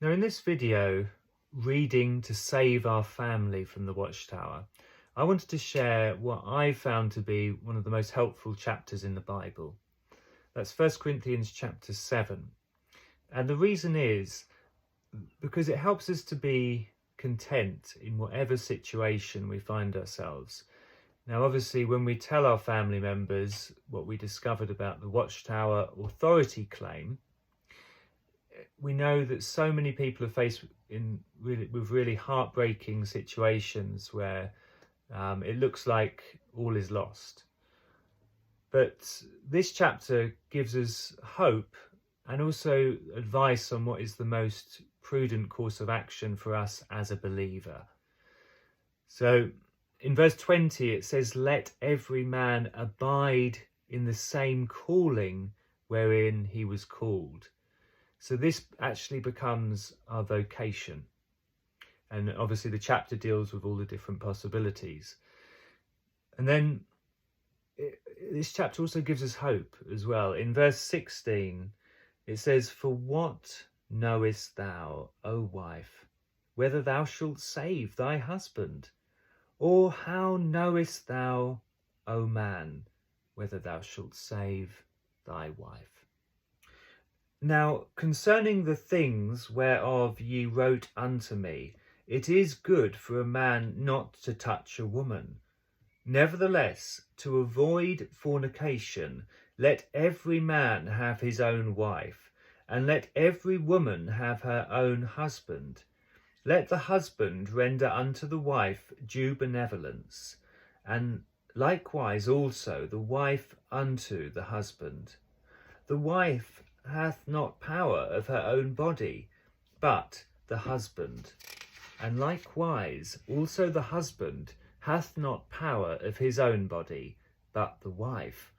Now in this video, reading to save our family from the Watchtower, I wanted to share what I found to be one of the most helpful chapters in the Bible. That's 1 Corinthians chapter 7. And the reason is because it helps us to be content in whatever situation we find ourselves. Now, obviously, when we tell our family members what we discovered about the Watchtower authority claim, we know that so many people are faced with really heartbreaking situations where it looks like all is lost. But this chapter gives us hope and also advice on what is the most prudent course of action for us as a believer. So in verse 20, it says, "Let every man abide in the same calling wherein he was called." So this actually becomes our vocation. And obviously the chapter deals with all the different possibilities. And then this chapter also gives us hope as well. In verse 16, it says, "For what knowest thou, O wife, whether thou shalt save thy husband? Or how knowest thou, O man, whether thou shalt save thy wife?" Now, concerning the things whereof ye wrote unto me, it is good for a man not to touch a woman. Nevertheless, to avoid fornication, let every man have his own wife, and let every woman have her own husband. Let the husband render unto the wife due benevolence, and likewise also the wife unto the husband. The wife hath not power of her own body, but the husband. And likewise also the husband hath not power of his own body, but the wife.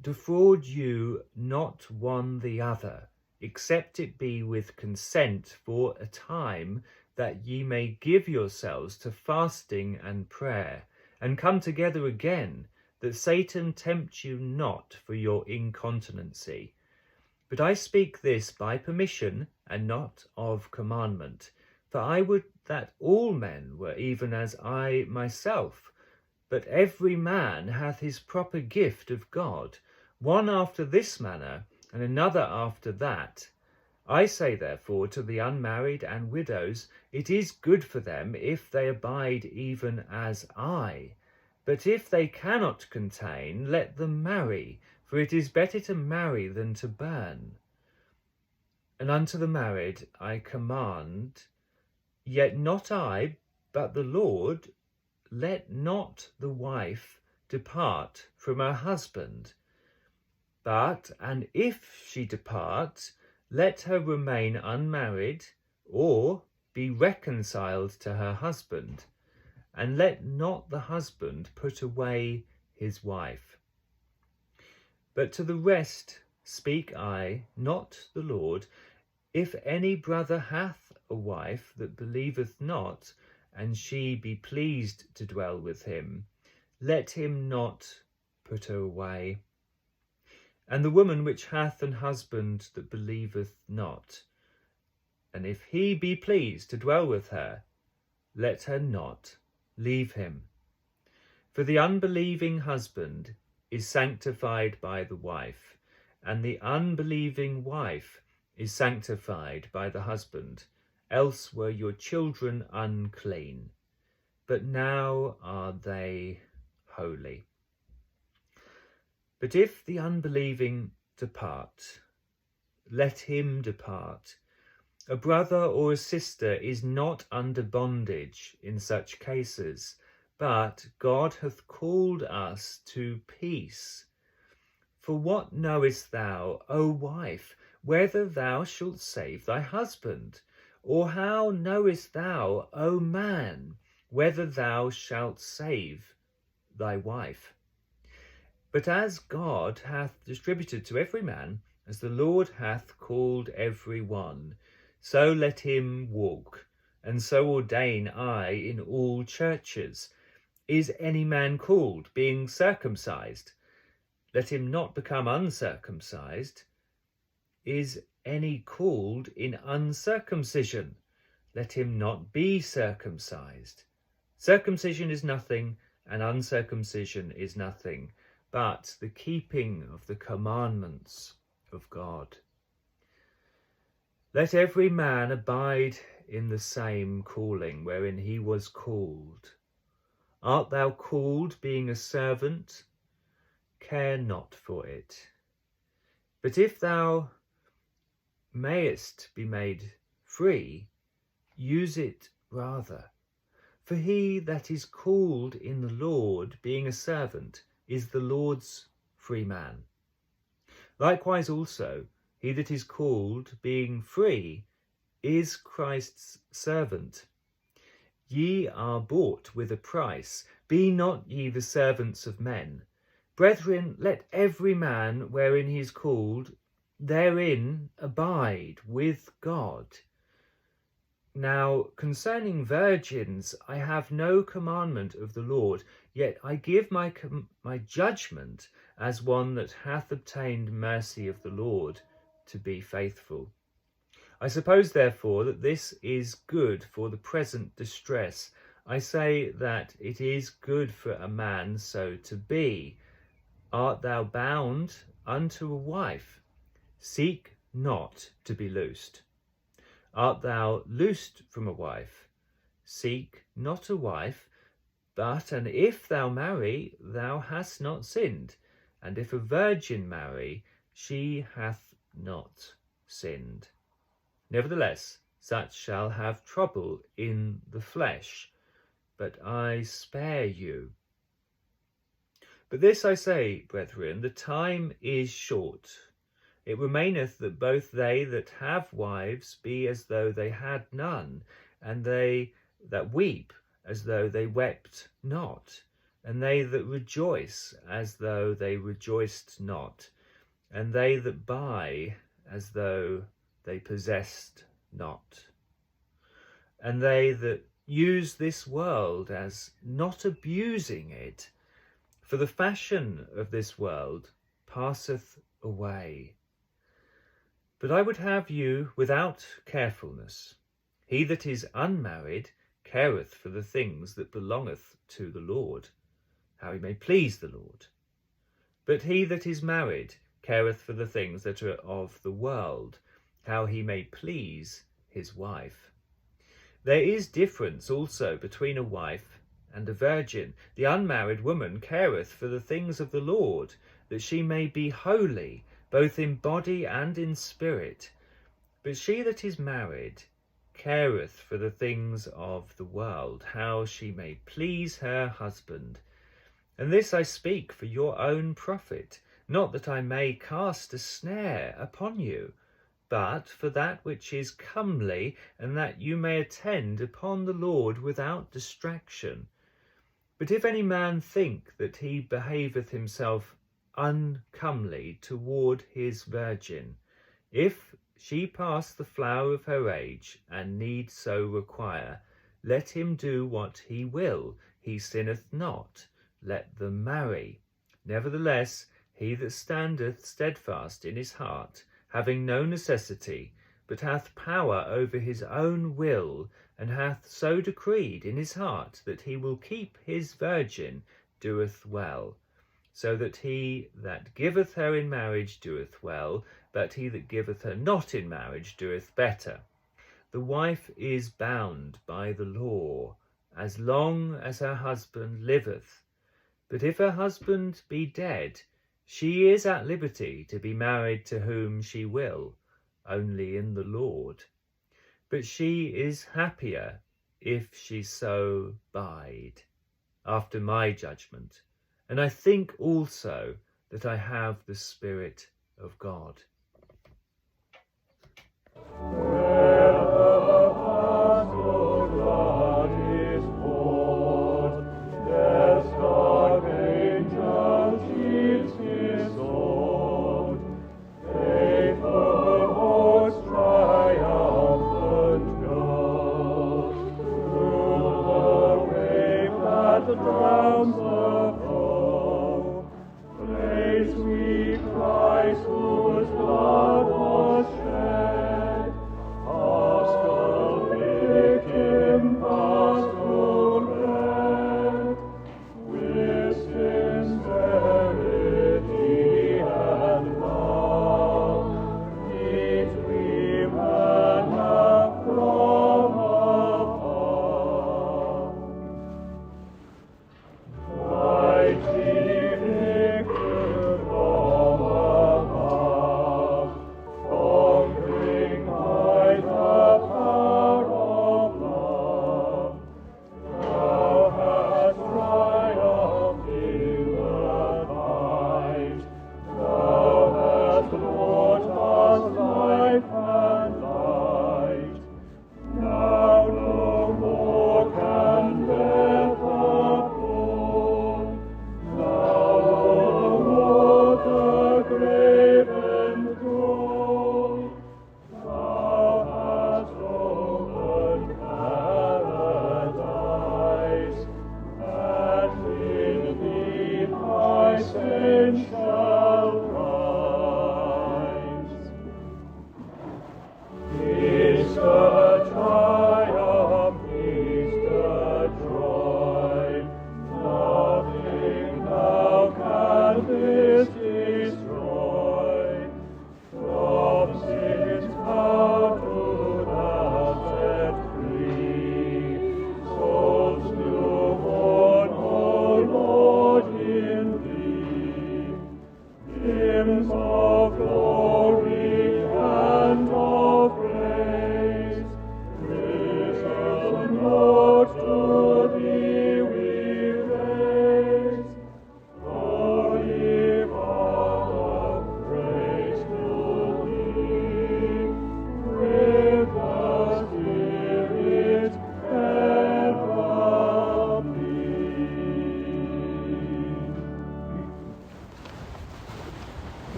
Defraud you not one the other, except it be with consent for a time, that ye may give yourselves to fasting and prayer, and come together again, that Satan tempt you not for your incontinency. But I speak this by permission, and not of commandment. For I would that all men were even as I myself. But every man hath his proper gift of God, one after this manner, and another after that. I say therefore to the unmarried and widows, it is good for them if they abide even as I. But if they cannot contain, let them marry, for it is better to marry than to burn. And unto the married I command, yet not I, but the Lord, let not the wife depart from her husband. But, and if she depart, let her remain unmarried, or be reconciled to her husband. And let not the husband put away his wife. But to the rest speak I, not the Lord, if any brother hath a wife that believeth not, and she be pleased to dwell with him, let him not put her away. And the woman which hath an husband that believeth not, and if he be pleased to dwell with her, let her not leave him. For the unbelieving husband is sanctified by the wife, and the unbelieving wife is sanctified by the husband, else were your children unclean, but now are they holy. But if the unbelieving depart, let him depart. A brother or a sister is not under bondage in such cases, but God hath called us to peace. For what knowest thou, O wife, whether thou shalt save thy husband? Or how knowest thou, O man, whether thou shalt save thy wife? But as God hath distributed to every man, as the Lord hath called every one, so let him walk, and so ordain I in all churches. Is any man called, being circumcised? Let him not become uncircumcised. Is any called in uncircumcision, let him not be circumcised. Circumcision is nothing, and uncircumcision is nothing, but the keeping of the commandments of God. Let every man abide in the same calling wherein he was called. Art thou called being a servant? Care not for it. But if thou mayest be made free, use it rather. For he that is called in the Lord, being a servant, is the Lord's free man. Likewise also, he that is called, being free, is Christ's servant. Ye are bought with a price. Be not ye the servants of men. Brethren, let every man wherein he is called, therein abide with God. Now concerning virgins, I have no commandment of the Lord, yet I give my judgment as one that hath obtained mercy of the Lord, to be faithful. I suppose, therefore, that this is good for the present distress. I say that it is good for a man so to be. Art thou bound unto a wife? Seek not to be loosed. Art thou loosed from a wife? Seek not a wife, but, and if thou marry, thou hast not sinned. And if a virgin marry, she hath not sinned. Nevertheless, such shall have trouble in the flesh, but I spare you. But this I say, brethren, the time is short. It remaineth that both they that have wives be as though they had none, and they that weep as though they wept not, and they that rejoice as though they rejoiced not, and they that buy as though they possessed not, and they that use this world as not abusing it, for the fashion of this world passeth away. But I would have you without carefulness. He that is unmarried careth for the things that belongeth to the Lord, how he may please the Lord. But he that is married careth for the things that are of the world, how he may please his wife. There is difference also between a wife and a virgin. The unmarried woman careth for the things of the Lord, that she may be holy, both in body and in spirit. But she that is married careth for the things of the world, how she may please her husband. And this I speak for your own profit, not that I may cast a snare upon you, but for that which is comely, and that you may attend upon the Lord without distraction. But if any man think that he behaveth himself uncomely toward his virgin, if she pass the flower of her age, and need so require, let him do what he will, he sinneth not, let them marry. Nevertheless, he that standeth steadfast in his heart, having no necessity, but hath power over his own will, and hath so decreed in his heart that he will keep his virgin, doeth well. So that he that giveth her in marriage doeth well, but he that giveth her not in marriage doeth better. The wife is bound by the law, as long as her husband liveth. But if her husband be dead, she is at liberty to be married to whom she will, only in the Lord. But she is happier if she so bide, after my judgment. And I think also that I have the Spirit of God.